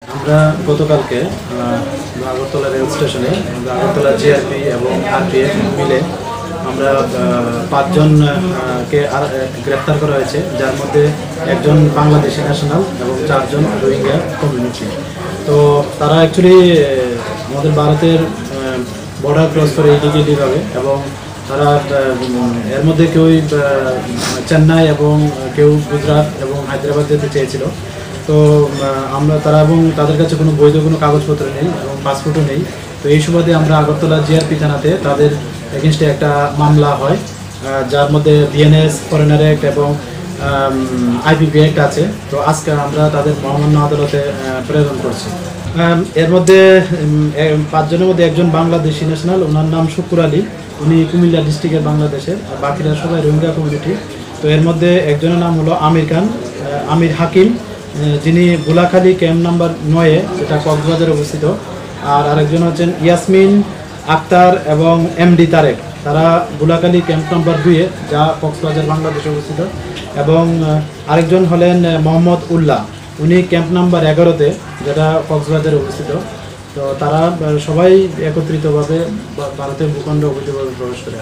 আমরা গতকালকে আগরতলা রেল স্টেশনে আগরতলা জিআরপি এবং আরপিএফ মিলে আমরা 5 জনকে গ্রেফতার করা হয়েছে, যার মধ্যে একজন বাংলাদেশি ন্যাশনাল এবং 4 জন রোহিঙ্গা কমিউনিটি। তো তারা অ্যাকচুয়ালি আমাদের ভারতের বর্ডার ক্রস করে ইলিগালিভাবে, এবং তারা এর মধ্যে কেউ চেন্নাই এবং কেউ গুজরাট এবং হায়দ্রাবাদ যেতে চেয়েছিল। তো তারা এবং তাদের কাছে কোনো বৈধ কোনো কাগজপত্র নেই এবং পাসপোর্টও নেই। তো এই সুবাদে আমরা আগরতলা জিআরপি থানাতে তাদের এগেনস্টে একটা মামলা হয়, যার মধ্যে বিএনএস, ফরেনার অ্যাক্ট এবং আইপিপি অ্যাক্ট আছে। তো আজকে আমরা তাদের মহামান্য আদালতে প্রেরণ করছি। এর মধ্যে 5 জনের মধ্যে একজন বাংলাদেশি ন্যাশনাল, ওনার নাম শুকুর আলী, উনি কুমিল্লা ডিস্ট্রিক্টের বাংলাদেশের, বাকিরা সবাই রোহিঙ্গা কমিউনিটি। তো এর মধ্যে একজনের নাম হলো আমির খান, আমির হাকিম, যিনি বুলাখালী ক্যাম্প নাম্বার 9-এ, যেটা কক্সবাজারে অবস্থিত। আর আরেকজন হচ্ছেন ইয়াসমিন আক্তার এবং এমডি তারেক, তারা বুলাখালী ক্যাম্প নাম্বার 2-এ, যা কক্সবাজার বাংলাদেশে অবস্থিত। এবং আরেকজন হলেন মোহাম্মদ উল্লাহ, উনি ক্যাম্প নাম্বার 11-তে, যেটা কক্সবাজারে অবস্থিত। তো তারা সবাই একত্রিতভাবে ভারতের ভূখণ্ডে অবৈধভাবে প্রবেশ করে।